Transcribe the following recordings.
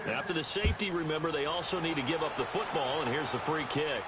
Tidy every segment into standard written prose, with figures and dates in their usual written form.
After the safety, remember, they also need to give up the football, and here's the free kick.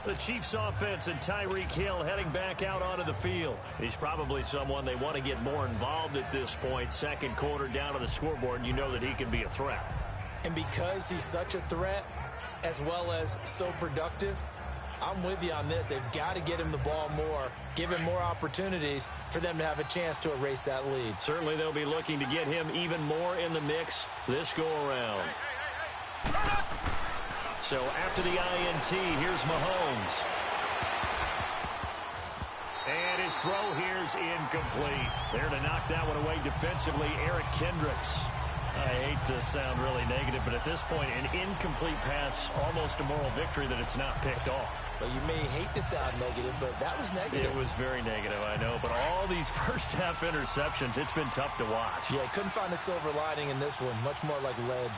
The Chiefs offense and Tyreek Hill heading back out onto the field. He's probably someone they want to get more involved at this point. Second quarter down on the scoreboard, and you know that he can be a threat. And because he's such a threat, as well as so productive, I'm with you on this. They've got to get him the ball more, give him more opportunities for them to have a chance to erase that lead. Certainly they'll be looking to get him even more in the mix this go-around. So after the INT, here's Mahomes. And his throw here's incomplete. There to knock that one away defensively, Eric Kendricks. I hate to sound really negative, but at this point, an incomplete pass, almost a moral victory that it's not picked off. Well, you may hate to sound negative, but that was negative. It was very negative, I know. But all these first-half interceptions, it's been tough to watch. Yeah, couldn't find a silver lining in this one. Much more like lead.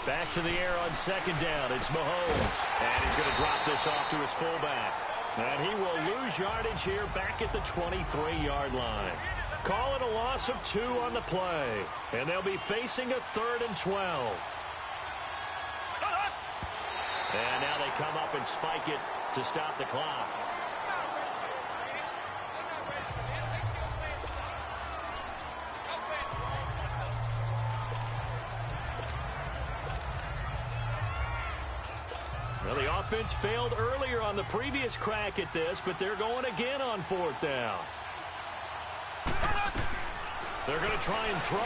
Back to the air on second down. It's Mahomes. And he's going to drop this off to his fullback. And he will lose yardage here back at the 23-yard line. Call it a loss of 2 on the play. And they'll be facing a 3rd and 12. And now they come up and spike it to stop the clock. Well, the offense failed earlier on the previous crack at this, but they're going again on 4th down. They're going to try and throw.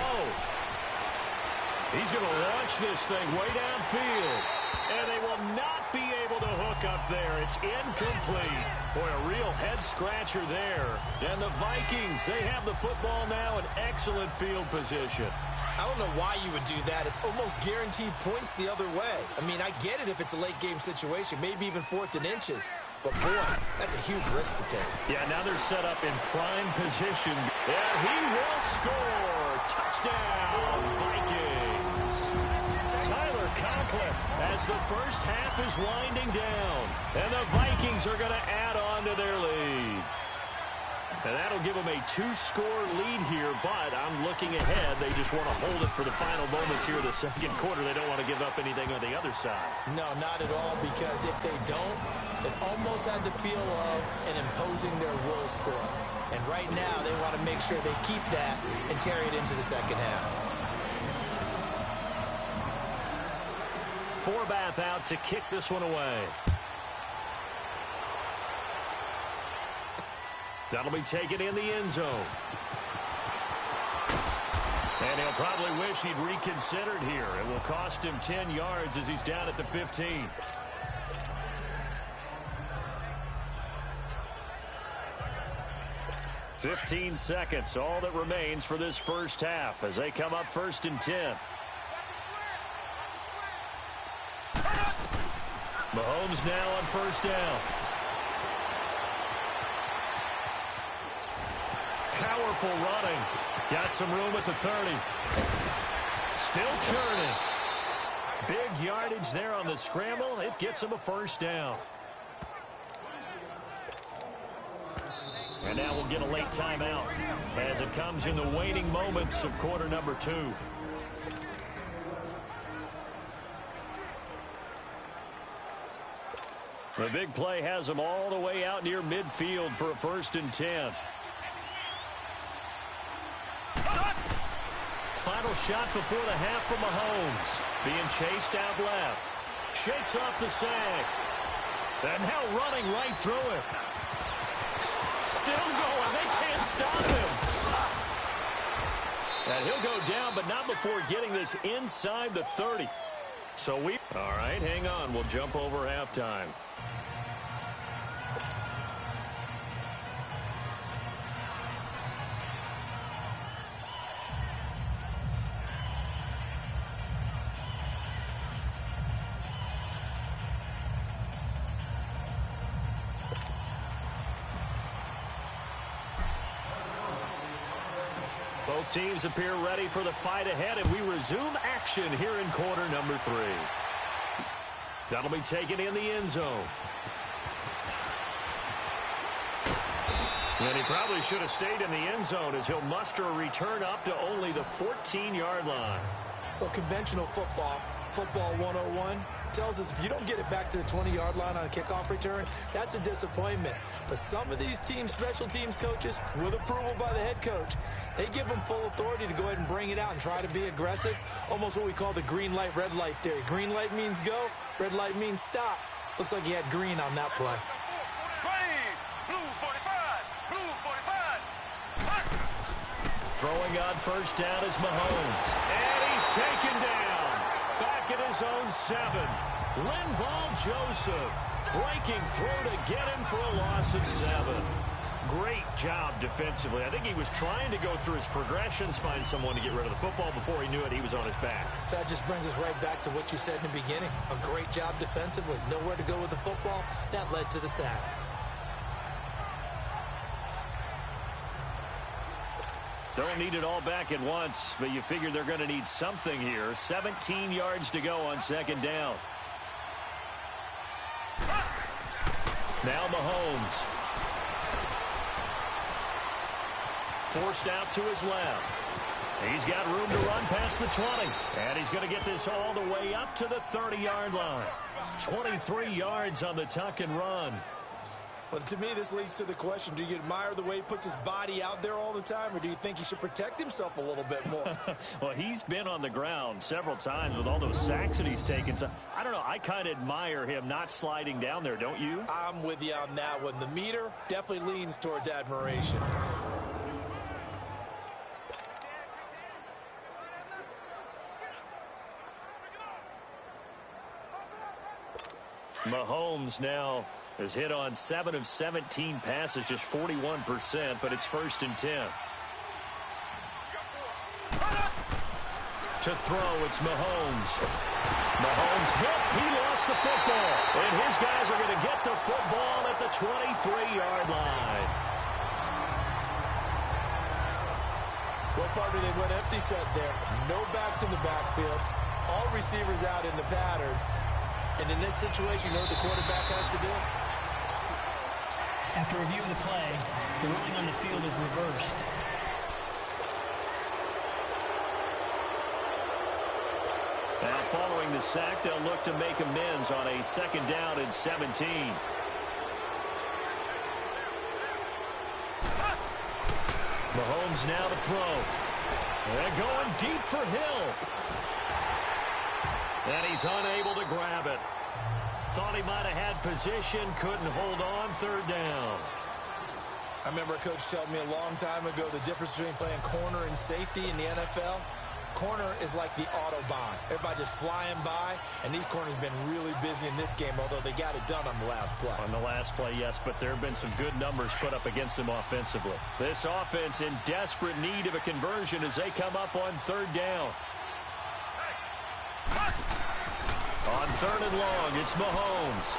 He's going to launch this thing way downfield. And they will not be able to hook up there. It's incomplete. Boy, a real head-scratcher there. And the Vikings, they have the football now in excellent field position. I don't know why you would do that. It's almost guaranteed points the other way. I mean, I get it if it's a late-game situation, maybe even 4th and inches. But, boy, that's a huge risk to take. Yeah, now they're set up in prime position. And he will score. Touchdown, Vikings. Tyler Conklin as the first half is winding down. And the Vikings are going to add on to their lead. And that'll give them a 2-score lead here, but I'm looking ahead. They just want to hold it for the final moments here of the second quarter. They don't want to give up anything on the other side. No, not at all, because if they don't, it almost had the feel of an imposing their will score. And right now, they want to make sure they keep that and carry it into the second half. Forbath out to kick this one away. That'll be taken in the end zone. And he'll probably wish he'd reconsidered here. It will cost him 10 yards as he's down at the 15. "15 seconds, all that remains for this first half as they come up 1st and 10. Mahomes now on 1st down. Powerful running. Got some room at the 30. Still churning. Big yardage there on the scramble. It gets him a 1st down. And now we'll get a late timeout as it comes in the waning moments of quarter number 2. The big play has them all the way out near midfield for a 1st and 10. Final shot before the half from Mahomes. Being chased out left. Shakes off the sack. And now running right through it. Still going. They can't stop him. And he'll go down, but not before getting this inside the 30. So all right, hang on. We'll jump over halftime. Both teams appear ready for the fight ahead, and we resume action here in quarter number 3. That'll be taken in the end zone. And he probably should have stayed in the end zone as he'll muster a return up to only the 14-yard line. Well, conventional football 101, tells us if you don't get it back to the 20-yard line on a kickoff return, that's a disappointment. But some of these special teams coaches, with approval by the head coach, they give them full authority to go ahead and bring it out and try to be aggressive, almost what we call the green light, red light theory. Green light means go, red light means stop. Looks like he had green on that play. Throwing on first down is Mahomes. And he's taken down. Back at his own 7. Linval Joseph breaking through to get him for a loss of 7. Great job defensively. I think he was trying to go through his progressions, find someone to get rid of the football. Before he knew it, he was on his back. So that just brings us right back to what you said in the beginning. A great job defensively. Nowhere to go with the football. That led to the sack. Don't need it all back at once, but you figure they're going to need something here. 17 yards to go on second down. Now Mahomes. Forced out to his left. He's got room to run past the 20. And he's going to get this all the way up to the 30-yard line. 23 yards on the tuck and run. Well, to me, this leads to the question, do you admire the way he puts his body out there all the time, or do you think he should protect himself a little bit more? Well, he's been on the ground several times with all those sacks that he's taken. So, I don't know, I kind of admire him not sliding down there, don't you? I'm with you on that one. The meter definitely leans towards admiration. Mahomes now has hit on 7 of 17 passes, just 41%, but it's 1st and 10. To throw, it's Mahomes. Mahomes hit. He lost the football. And his guys are going to get the football at the 23-yard line. Well, partner, they went empty set there. No backs in the backfield. All receivers out in the pattern. And in this situation, you know what the quarterback has to do? After reviewing the play, the ruling on the field is reversed. Now, following the sack, they'll look to make amends on a 2nd down and 17. Mahomes now to throw. They're going deep for Hill. And he's unable to grab it. Thought he might have had position, couldn't hold on, 3rd down. I remember a coach telling me a long time ago the difference between playing corner and safety in the NFL. Corner is like the Autobahn. Everybody just flying by, and these corners have been really busy in this game, although they got it done on the last play. On the last play, yes, but there have been some good numbers put up against them offensively. This offense in desperate need of a conversion as they come up on 3rd down. On 3rd and long, it's Mahomes.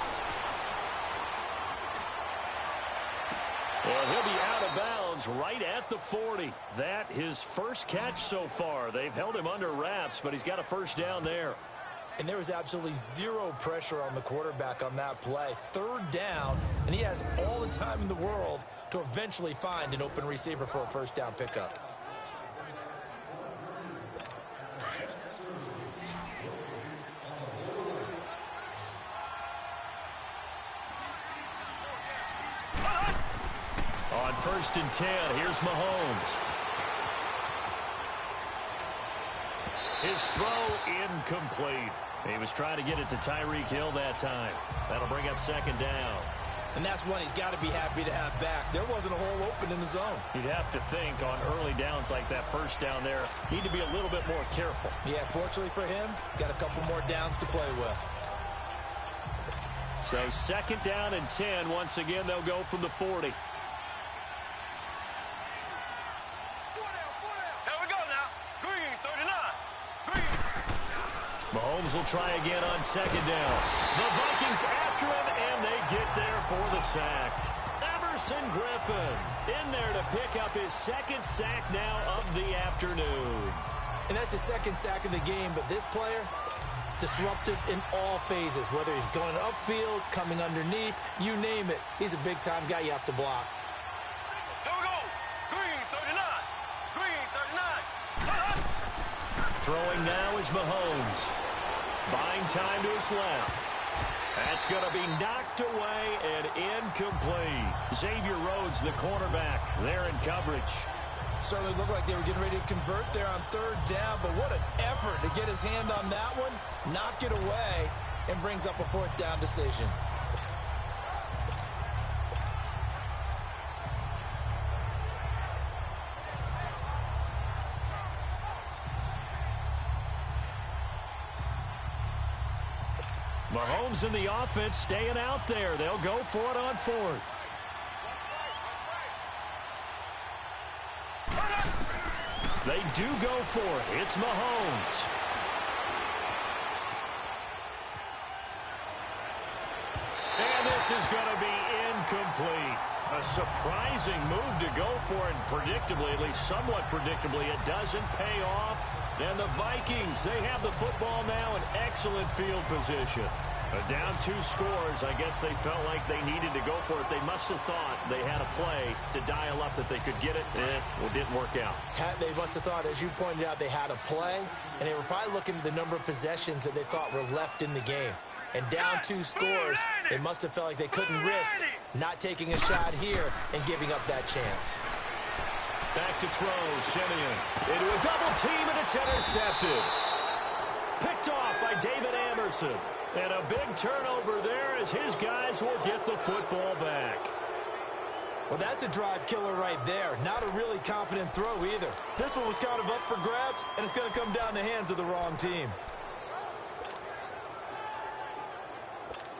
Well, he'll be out of bounds right at the 40. That his first catch so far. They've held him under wraps, but he's got a 1st down there. And there was absolutely zero pressure on the quarterback on that play. 3rd down, and he has all the time in the world to eventually find an open receiver for a 1st down pickup. On 1st and 10, here's Mahomes. His throw incomplete. He was trying to get it to Tyreek Hill that time. That'll bring up 2nd down. And that's one he's got to be happy to have back. There wasn't a hole open in the zone. You'd have to think on early downs like that 1st down there, need to be a little bit more careful. Yeah, fortunately for him, got a couple more downs to play with. So 2nd down and 10. Once again, they'll go from the 40. Mahomes will try again on 2nd down. The Vikings after him, and they get there for the sack. Everson Griffin in there to pick up his 2nd sack now of the afternoon. And that's his 2nd sack of the game, but this player, disruptive in all phases, whether he's going upfield, coming underneath, you name it. He's a big-time guy you have to block. Throwing now is Mahomes. Buying time to his left. That's going to be knocked away and incomplete. Xavier Rhodes, the cornerback, there in coverage. Certainly looked like they were getting ready to convert there on third down, but what an effort to get his hand on that one, knock it away, and brings up a fourth down decision. Mahomes and the offense staying out there. They'll go for it on fourth. They do go for it. It's Mahomes. And this is going to be incomplete. A surprising move to go for it. Predictably, at least somewhat predictably, it doesn't pay off. And the Vikings, they have the football now in excellent field position. Down 2 scores, I guess they felt like they needed to go for it. They must have thought they had a play to dial up that they could get it. It didn't work out. They must have thought, as you pointed out, they had a play, and they were probably looking at the number of possessions that they thought were left in the game. And down 2 scores, they must have felt like they couldn't risk not taking a shot here and giving up that chance. Back to throw, Simeon. Into a double team, and it's intercepted. Picked off by David Anderson. And a big turnover there as his guys will get the football back. Well, that's a drive killer right there. Not a really confident throw either. This one was kind of up for grabs, and it's going to come down the hands of the wrong team.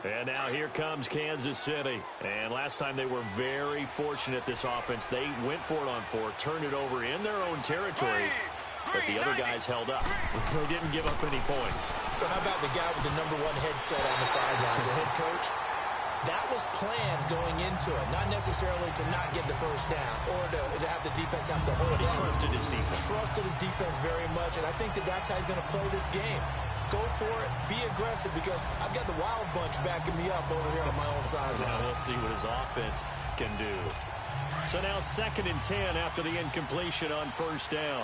And now here comes Kansas City. And last time they were very fortunate, this offense. They went for it on 4, turned it over in their own territory. But the other guys held up. They didn't give up any points. So how about the guy with the #1 headset on the sidelines, the head coach? That was planned going into it, not necessarily to not get the first down or to have the defense have to hold it. He trusted his defense. Trusted his defense very much, and I think that's how he's going to play this game. Go for it, be aggressive, because I've got the wild bunch backing me up over here on my own sideline. Now we'll see what his offense can do. So now 2nd and 10 after the incompletion on first down.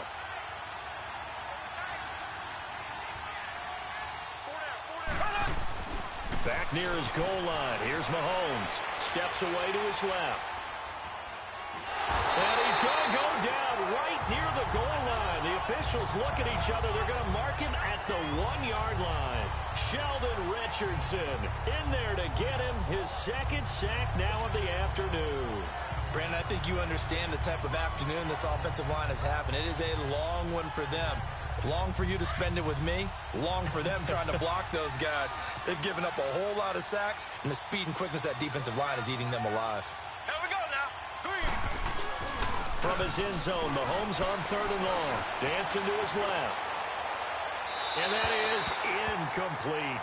Back near his goal line. Here's Mahomes. Steps away to his left. And he's going to go down right near the goal line. The officials look at each other. They're going to mark him at the 1-yard line. Sheldon Richardson in there to get him his 2nd sack now of the afternoon. Brandon, I think you understand the type of afternoon this offensive line is having. It is a long one for them. Long for you to spend it with me. Long for them trying to block those guys. They've given up a whole lot of sacks, and the speed and quickness of that defensive line is eating them alive. Here we go now. From his end zone, Mahomes on 3rd and long. Dancing to his left. And that is incomplete.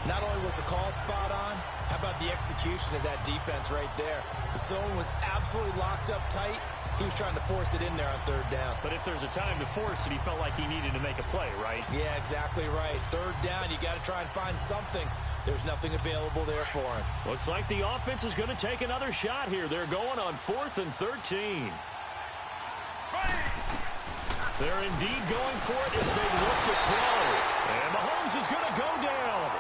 Not only was the call spot on, how about the execution of that defense right there? The zone was absolutely locked up tight. He was trying to force it in there on 3rd down. But if there's a time to force it, he felt like he needed to make a play, right? Yeah, exactly right. 3rd down, you got to try and find something. There's nothing available there for him. Looks like the offense is going to take another shot here. They're going on 4th and 13. They're indeed going for it as they look to throw. And Mahomes is going to go down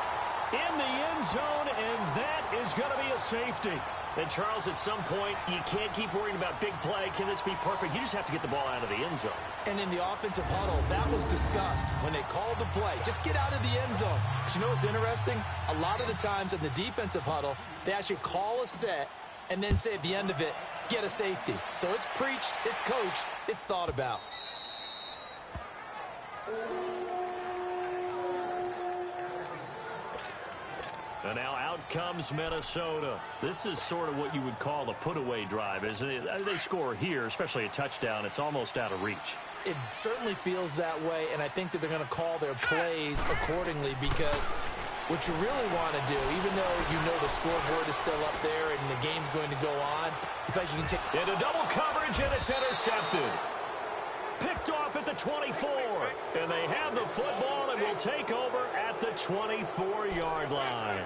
in the end zone, and that is going to be a safety. And, Charles, at some point, you can't keep worrying about big play. Can this be perfect? You just have to get the ball out of the end zone. And in the offensive huddle, that was discussed when they called the play. Just get out of the end zone. But you know what's interesting? A lot of the times in the defensive huddle, they actually call a set and then say at the end of it, get a safety. So it's preached, it's coached, it's thought about. And now out comes Minnesota. This is sort of what you would call a put-away drive, isn't it? They score here, especially a touchdown. It's almost out of reach. It certainly feels that way, and I think that they're going to call their plays accordingly, because what you really want to do, even though you know the scoreboard is still up there and the game's going to go on, you think you can take... Into double coverage, and it's intercepted. Picked off at the 24. And they have the football and will take over at the 24-yard line.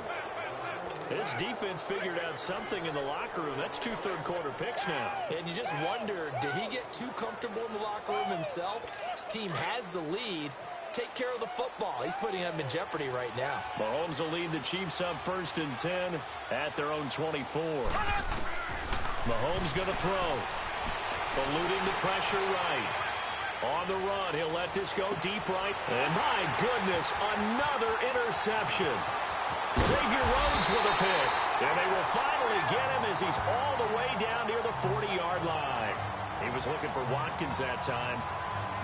This defense figured out something in the locker room. That's 2 third-quarter picks now. And you just wonder, did he get too comfortable in the locker room himself? His team has the lead. Take care of the football. He's putting them in jeopardy right now. Mahomes will lead the Chiefs up 1st and 10 at their own 24. Mahomes going to throw. Eluding the pressure right. On the run, he'll let this go deep right. And my goodness, another interception. Xavier Rhodes with a pick. And they will finally get him as he's all the way down near the 40-yard line. He was looking for Watkins that time.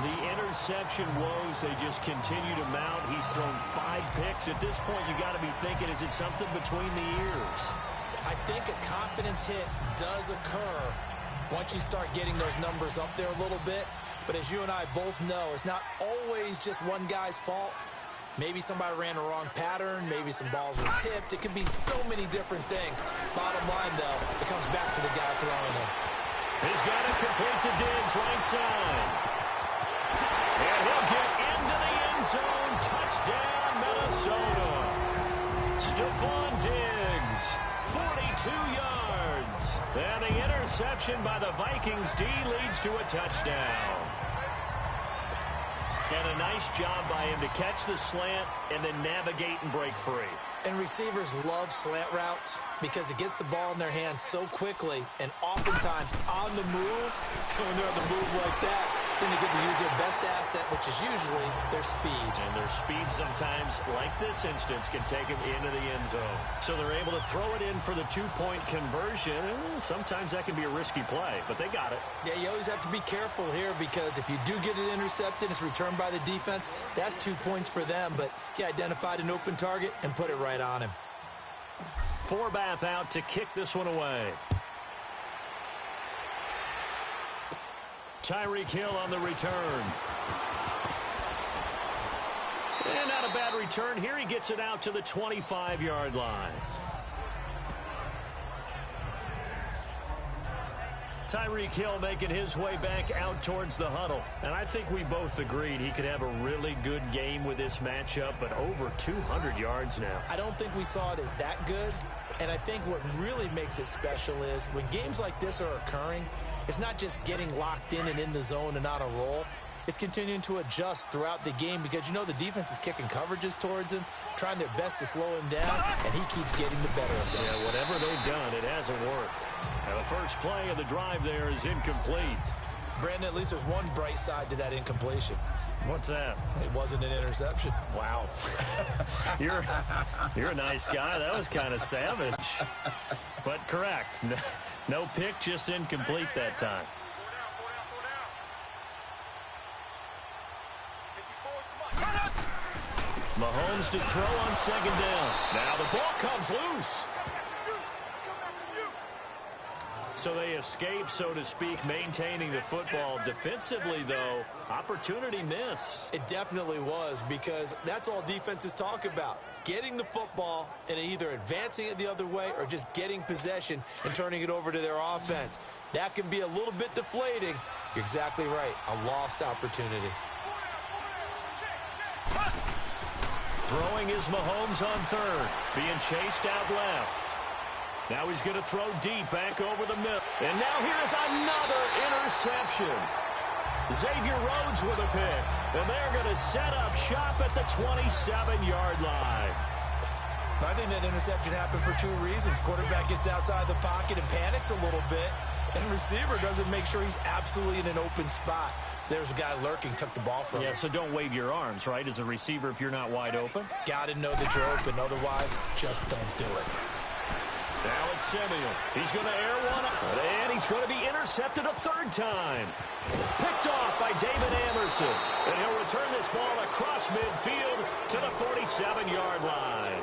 The interception woes, they just continue to mount. He's thrown 5 picks. At this point, you got to be thinking, is it something between the ears? I think a confidence hit does occur once you start getting those numbers up there a little bit. But as you and I both know, it's not always just one guy's fault. Maybe somebody ran a wrong pattern. Maybe some balls were tipped. It could be so many different things. Bottom line, though, it comes back to the guy throwing them. He's got it complete to Diggs, right side. And he'll get into the end zone. Touchdown, Minnesota. Stephon Diggs, 42 yards. And the interception by the Vikings D leads to a touchdown. And a nice job by him to catch the slant and then navigate and break free. And receivers love slant routes because it gets the ball in their hands so quickly and oftentimes on the move. When they're on the move like that, then they get to use their best asset, which is usually their speed. And their speed sometimes, like this instance, can take them into the end zone. So they're able to throw it in for the 2-point conversion. Sometimes that can be a risky play, but they got it. Yeah, you always have to be careful here because if you do get it intercepted, it's returned by the defense, that's 2 points for them. But he identified an open target and put it right on him. Forbath out to kick this one away. Tyreek Hill on the return. And not a bad return here. He gets it out to the 25-yard line. Tyreek Hill making his way back out towards the huddle. And I think we both agreed he could have a really good game with this matchup, but over 200 yards now. I don't think we saw it as that good. And I think what really makes it special is when games like this are occurring, it's not just getting locked in and in the zone and on a roll. It's continuing to adjust throughout the game because, you know, the defense is kicking coverages towards him, trying their best to slow him down, and he keeps getting the better of them. Yeah, whatever they've done, it hasn't worked. Now, the first play of the drive there is incomplete. Brandon, at least there's one bright side to that incompletion. What's that? It wasn't an interception. Wow. You're a nice guy. That was kind of savage. But correct. No pick, just incomplete that time. Mahomes to throw on second down. Now the ball comes loose. So they escape, so to speak, maintaining the football. Defensively, though, opportunity miss. It definitely was because that's all defenses talk about. Getting the football and either advancing it the other way or just getting possession and turning it over to their offense. That can be a little bit deflating. You're exactly right. A lost opportunity. Throwing is Mahomes on third. Being chased out left. Now he's going to throw deep back over the middle. And now here is another interception. Xavier Rhodes with a pick. And they're going to set up shop at the 27-yard line. I think that interception happened for 2 reasons. Quarterback gets outside the pocket and panics a little bit. And receiver doesn't make sure he's absolutely in an open spot. So there's a guy lurking, took the ball from him. Yeah, so don't wave your arms, right, as a receiver if you're not wide open. Got to know that you're open. Otherwise, just don't do it. Now it's Simeon. He's going to air one up, and he's going to be intercepted a third time. Picked off by David Amerson. And he'll return this ball across midfield to the 47-yard line.